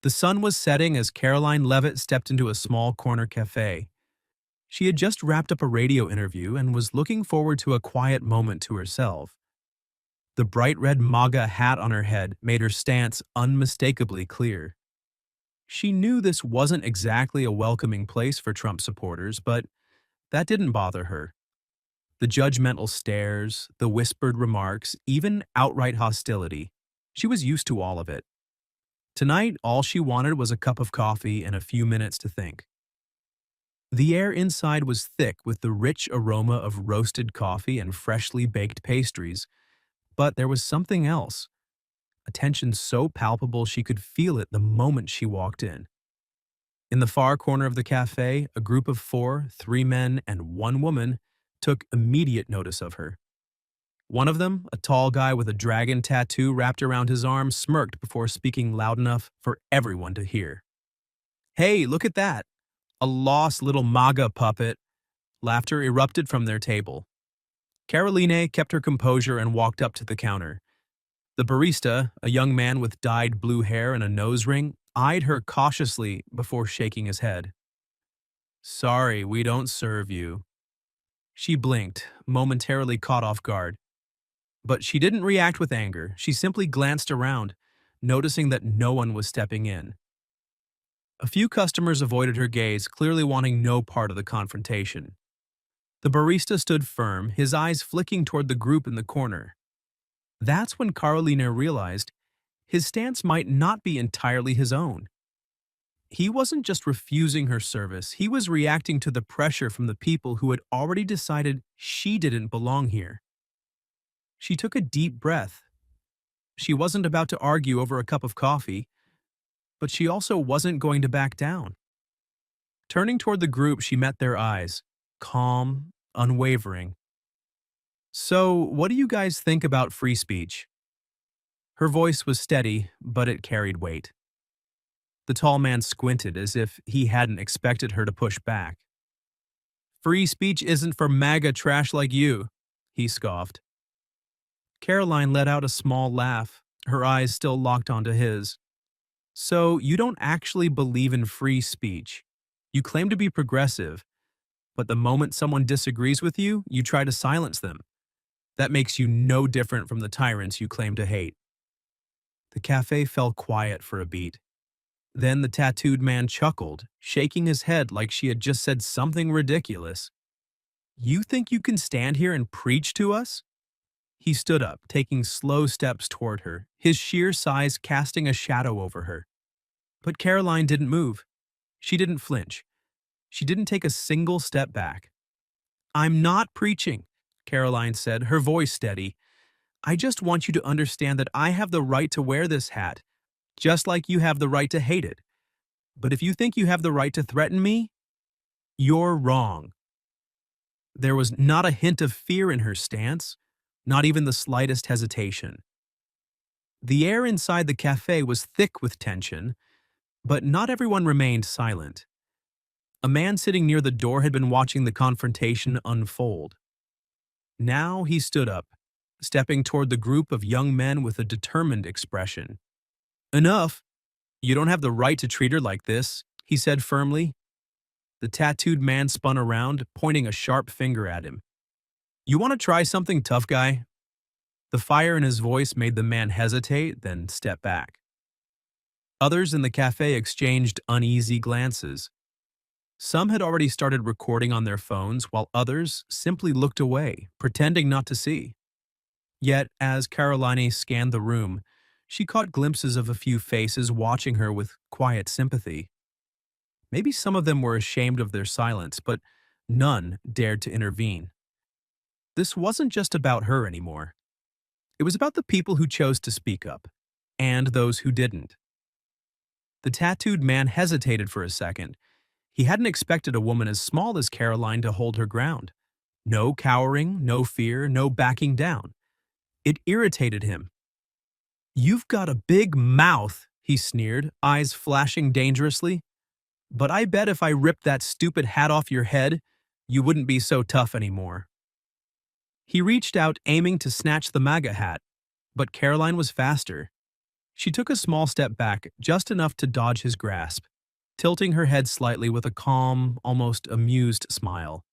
The sun was setting as Karoline Leavitt stepped into a small corner cafe. She had just wrapped up a radio interview and was looking forward to a quiet moment to herself. The bright red MAGA hat on her head made her stance unmistakably clear. She knew this wasn't exactly a welcoming place for Trump supporters, but that didn't bother her. The judgmental stares, the whispered remarks, even outright hostility. She was used to all of it. Tonight, all she wanted was a cup of coffee and a few minutes to think. The air inside was thick with the rich aroma of roasted coffee and freshly baked pastries, but there was something else. A tension so palpable she could feel it the moment she walked in. In the far corner of the cafe, a group of four, 3 men and 1 woman, took immediate notice of her. One of them, a tall guy with a dragon tattoo wrapped around his arm, smirked before speaking loud enough for everyone to hear. "Hey, look at that! A lost little MAGA puppet!" Laughter erupted from their table. Karoline kept her composure and walked up to the counter. The barista, a young man with dyed blue hair and a nose ring, eyed her cautiously before shaking his head. "Sorry, we don't serve you." She blinked, momentarily caught off guard. But she didn't react with anger. She simply glanced around, noticing that no one was stepping in. A few customers avoided her gaze, clearly wanting no part of the confrontation. The barista stood firm, his eyes flicking toward the group in the corner. That's when Karoline realized his stance might not be entirely his own. He wasn't just refusing her service, he was reacting to the pressure from the people who had already decided she didn't belong here. She took a deep breath. She wasn't about to argue over a cup of coffee, but she also wasn't going to back down. Turning toward the group, she met their eyes, calm, unwavering. "So, what do you guys think about free speech?" Her voice was steady, but it carried weight. The tall man squinted as if he hadn't expected her to push back. "Free speech isn't for MAGA trash like you," he scoffed. Karoline let out a small laugh, her eyes still locked onto his. "So, you don't actually believe in free speech. You claim to be progressive, but the moment someone disagrees with you, you try to silence them. That makes you no different from the tyrants you claim to hate." The cafe fell quiet for a beat. Then the tattooed man chuckled, shaking his head like she had just said something ridiculous. "You think you can stand here and preach to us?" He stood up, taking slow steps toward her, his sheer size casting a shadow over her. But Karoline didn't move. She didn't flinch. She didn't take a single step back. "I'm not preaching," Karoline said, her voice steady. "I just want you to understand that I have the right to wear this hat, just like you have the right to hate it. But if you think you have the right to threaten me, you're wrong." There was not a hint of fear in her stance, not even the slightest hesitation. The air inside the cafe was thick with tension, but not everyone remained silent. A man sitting near the door had been watching the confrontation unfold. Now he stood up, stepping toward the group of young men with a determined expression. "Enough! You don't have the right to treat her like this," he said firmly. The tattooed man spun around, pointing a sharp finger at him. "You want to try something, tough guy?" The fire in his voice made the man hesitate, then step back. Others in the cafe exchanged uneasy glances. Some had already started recording on their phones, while others simply looked away, pretending not to see. Yet, as Karoline scanned the room, she caught glimpses of a few faces watching her with quiet sympathy. Maybe some of them were ashamed of their silence, but none dared to intervene. This wasn't just about her anymore. It was about the people who chose to speak up, and those who didn't. The tattooed man hesitated for a second. He hadn't expected a woman as small as Karoline to hold her ground. No cowering, no fear, no backing down. It irritated him. "You've got a big mouth," he sneered, eyes flashing dangerously. "But I bet if I ripped that stupid hat off your head, you wouldn't be so tough anymore." He reached out, aiming to snatch the MAGA hat, but Karoline was faster. She took a small step back, just enough to dodge his grasp, tilting her head slightly with a calm, almost amused smile.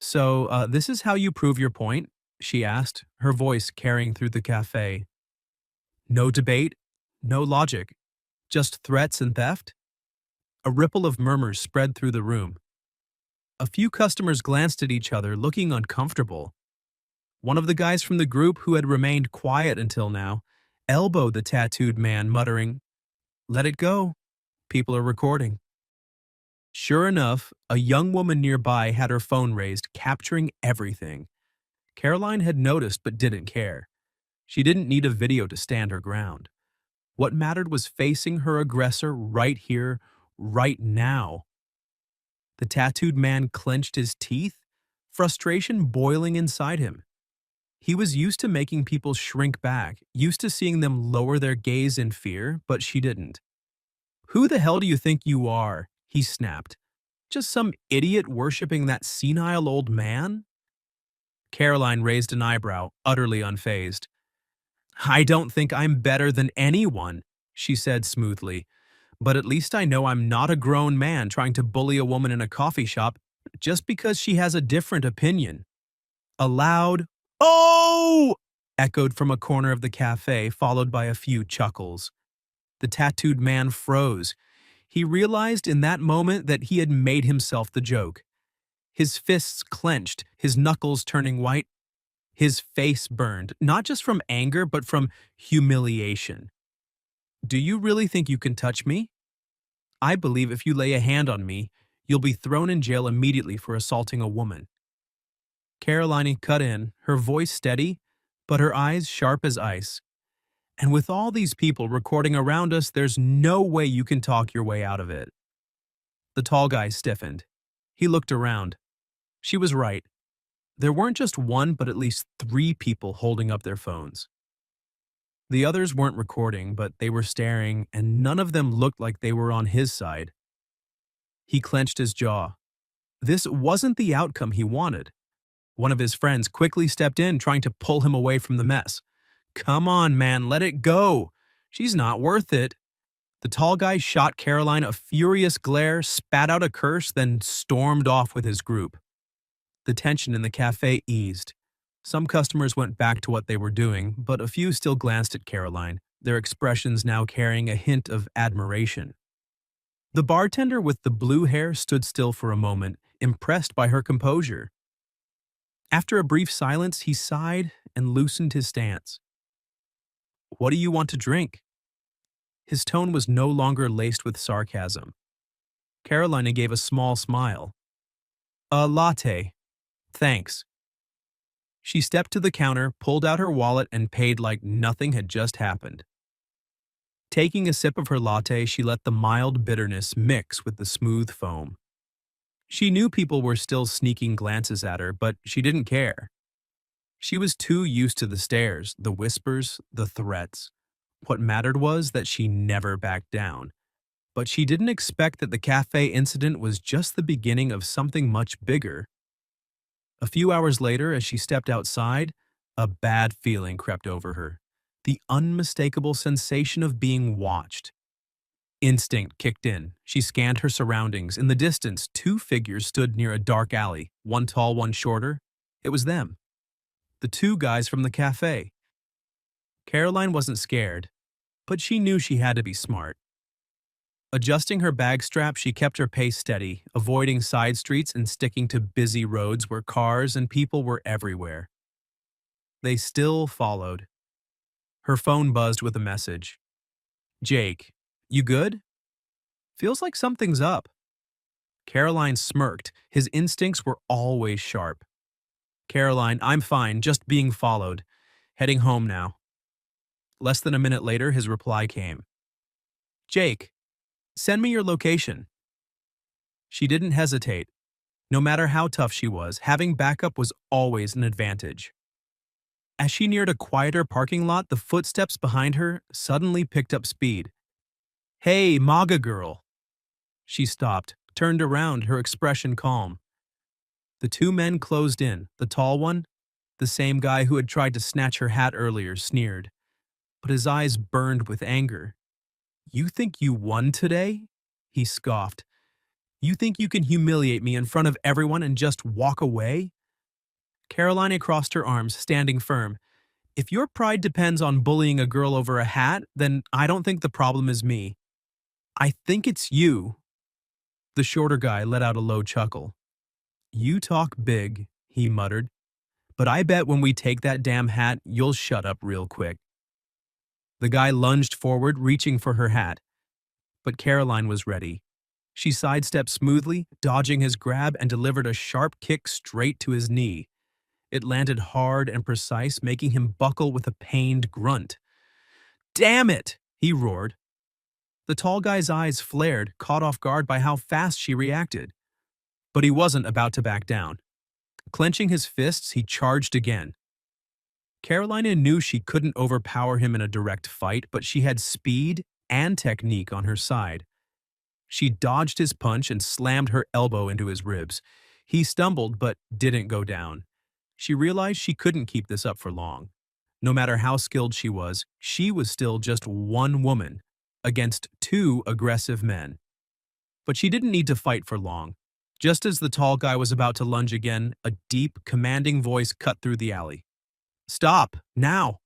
So, this is how you prove your point? She asked, her voice carrying through the cafe. No debate, no logic, just threats and theft? A ripple of murmurs spread through the room. A few customers glanced at each other, looking uncomfortable. One of the guys from the group, who had remained quiet until now, elbowed the tattooed man, muttering, "Let it go. People are recording." Sure enough, a young woman nearby had her phone raised, capturing everything. Caroline had noticed but didn't care. She didn't need a video to stand her ground. What mattered was facing her aggressor right here, right now. The tattooed man clenched his teeth, frustration boiling inside him. He was used to making people shrink back, used to seeing them lower their gaze in fear, but she didn't. "Who the hell do you think you are?" he snapped. "Just some idiot worshipping that senile old man?" Caroline raised an eyebrow, utterly unfazed. "I don't think I'm better than anyone," she said smoothly. "But at least I know I'm not a grown man trying to bully a woman in a coffee shop just because she has a different opinion." A loud, "Oh!" echoed from a corner of the cafe, followed by a few chuckles. The tattooed man froze. He realized in that moment that he had made himself the joke. His fists clenched, his knuckles turning white. His face burned, not just from anger, but from humiliation. "Do you really think you can touch me? I believe if you lay a hand on me, you'll be thrown in jail immediately for assaulting a woman." Caroline cut in, her voice steady, but her eyes sharp as ice. "And with all these people recording around us, there's no way you can talk your way out of it." The tall guy stiffened. He looked around. She was right. There weren't just one, but at least 3 people holding up their phones. The others weren't recording, but they were staring, and none of them looked like they were on his side. He clenched his jaw. This wasn't the outcome he wanted. One of his friends quickly stepped in, trying to pull him away from the mess. "Come on, man, let it go. She's not worth it." The tall guy shot Caroline a furious glare, spat out a curse, then stormed off with his group. The tension in the cafe eased. Some customers went back to what they were doing, but a few still glanced at Caroline, their expressions now carrying a hint of admiration. The bartender with the blue hair stood still for a moment, impressed by her composure. After a brief silence, he sighed and loosened his stance. "What do you want to drink?" His tone was no longer laced with sarcasm. Carolina gave a small smile. "A latte. Thanks." She stepped to the counter, pulled out her wallet, and paid like nothing had just happened. Taking a sip of her latte, she let the mild bitterness mix with the smooth foam. She knew people were still sneaking glances at her, but she didn't care. She was too used to the stares, the whispers, the threats. What mattered was that she never backed down. But she didn't expect that the cafe incident was just the beginning of something much bigger. A few hours later, as she stepped outside, a bad feeling crept over her. The unmistakable sensation of being watched. Instinct kicked in. She scanned her surroundings. In the distance, 2 figures stood near a dark alley, one tall, one shorter. It was them. The 2 guys from the cafe. Caroline wasn't scared, but she knew she had to be smart. Adjusting her bag strap, she kept her pace steady, avoiding side streets and sticking to busy roads where cars and people were everywhere. They still followed. Her phone buzzed with a message. "Jake, you good? Feels like something's up." Caroline smirked. His instincts were always sharp. "Caroline, I'm fine, just being followed. Heading home now." Less than a minute later, his reply came. "Jake, send me your location." She didn't hesitate. No matter how tough she was, having backup was always an advantage. As she neared a quieter parking lot, the footsteps behind her suddenly picked up speed. "Hey, MAGA girl." She stopped, turned around, her expression calm. The 2 men closed in. The tall one, the same guy who had tried to snatch her hat earlier, sneered. but his eyes burned with anger. "You think you won today?" he scoffed. "You think you can humiliate me in front of everyone and just walk away?" Caroline crossed her arms, standing firm. "If your pride depends on bullying a girl over a hat, then I don't think the problem is me. I think it's you." The shorter guy let out a low chuckle. "You talk big," he muttered, "but I bet when we take that damn hat, you'll shut up real quick." The guy lunged forward, reaching for her hat. But Caroline was ready. She sidestepped smoothly, dodging his grab, and delivered a sharp kick straight to his knee. It landed hard and precise, making him buckle with a pained grunt. "Damn it!" he roared. The tall guy's eyes flared, caught off guard by how fast she reacted. But he wasn't about to back down. Clenching his fists, he charged again. Carolina knew she couldn't overpower him in a direct fight, but she had speed and technique on her side. She dodged his punch and slammed her elbow into his ribs. He stumbled, but didn't go down. She realized she couldn't keep this up for long. No matter how skilled she was still just one woman against two aggressive men. But she didn't need to fight for long. Just as the tall guy was about to lunge again, a deep, commanding voice cut through the alley. "Stop, now!"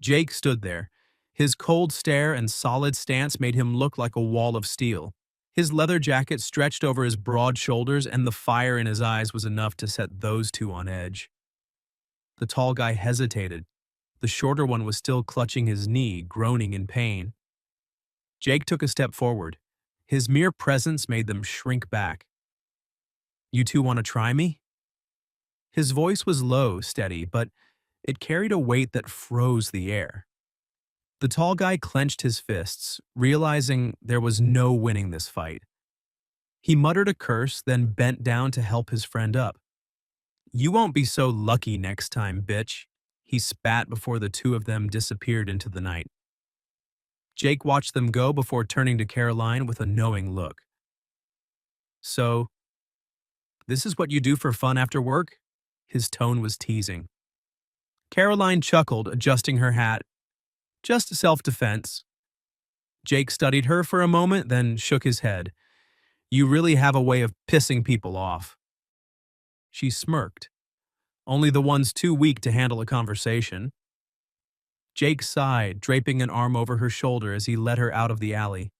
Jake stood there. His cold stare and solid stance made him look like a wall of steel. His leather jacket stretched over his broad shoulders, and the fire in his eyes was enough to set those two on edge. The tall guy hesitated. The shorter one was still clutching his knee, groaning in pain. Jake took a step forward. His mere presence made them shrink back. "You two want to try me?" His voice was low, steady, but it carried a weight that froze the air. The tall guy clenched his fists, realizing there was no winning this fight. He muttered a curse, then bent down to help his friend up. "You won't be so lucky next time, bitch," he spat before the two of them disappeared into the night. Jake watched them go before turning to Caroline with a knowing look. "So, this is what you do for fun after work?" His tone was teasing. Caroline chuckled, adjusting her hat. "Just self-defense." Jake studied her for a moment, then shook his head. "You really have a way of pissing people off." She smirked. "Only the ones too weak to handle a conversation." Jake sighed, draping an arm over her shoulder as he led her out of the alley.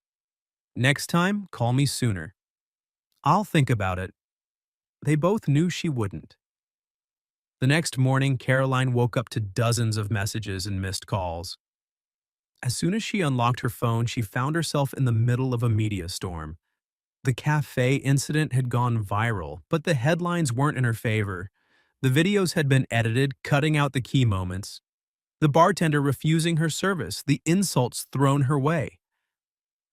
"Next time, call me sooner." "I'll think about it." They both knew she wouldn't. The next morning, Caroline woke up to dozens of messages and missed calls. As soon as she unlocked her phone, she found herself in the middle of a media storm. The cafe incident had gone viral, but the headlines weren't in her favor. The videos had been edited, cutting out the key moments. The bartender refusing her service, the insults thrown her way.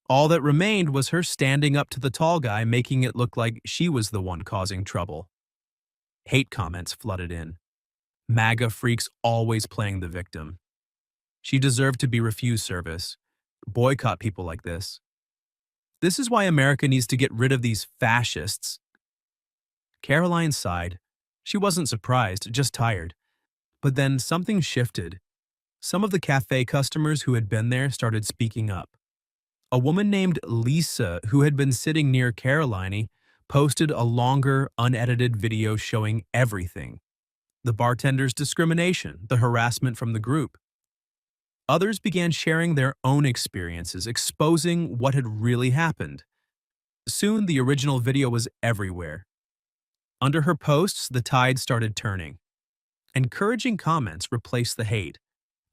All that remained was her standing up to the tall guy, making it look like she was the one causing trouble. Hate comments flooded in. MAGA freaks always playing the victim. She deserved to be refused service. Boycott people like this. This is why America needs to get rid of these fascists. Caroline sighed. She wasn't surprised, just tired. But then something shifted. Some of the cafe customers who had been there started speaking up. A woman named Lisa, who had been sitting near Caroline, posted a longer, unedited video showing everything. The bartender's discrimination, the harassment from the group. Others began sharing their own experiences, exposing what had really happened. Soon, the original video was everywhere. Under her posts, the tide started turning. Encouraging comments replaced the hate.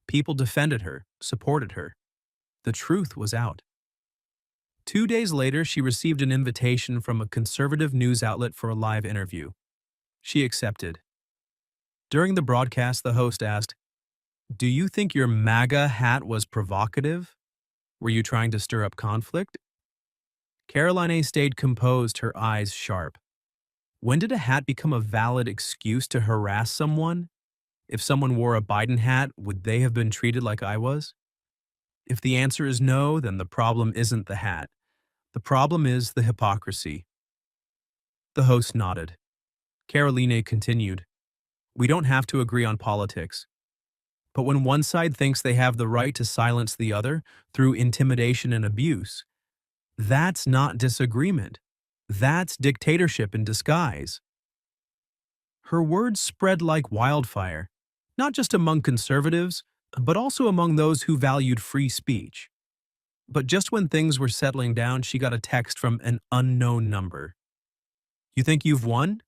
People defended her, supported her. The truth was out. 2 days later, she received an invitation from a conservative news outlet for a live interview. She accepted. During the broadcast, the host asked, "Do you think your MAGA hat was provocative? Were you trying to stir up conflict?" Caroline stayed composed, her eyes sharp. When did a hat become a valid excuse to harass someone? If someone wore a Biden hat, would they have been treated like I was? If the answer is no, then the problem isn't the hat. The problem is the hypocrisy. The host nodded. Karoline continued, "We don't have to agree on politics. But when one side thinks they have the right to silence the other through intimidation and abuse, that's not disagreement. That's dictatorship in disguise. Her words spread like wildfire, not just among conservatives, but also among those who valued free speech. But just when things were settling down, she got a text from an unknown number. You think you've won?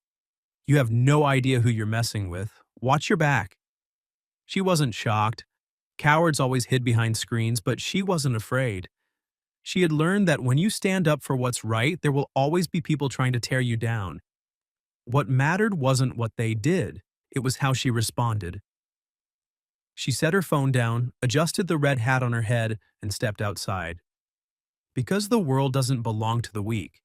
You have no idea who you're messing with. Watch your back. She wasn't shocked. Cowards always hid behind screens, but she wasn't afraid. She had learned that when you stand up for what's right, there will always be people trying to tear you down. What mattered wasn't what they did, it was how she responded. She set her phone down, adjusted the red hat on her head, and stepped outside. Because the world doesn't belong to the weak,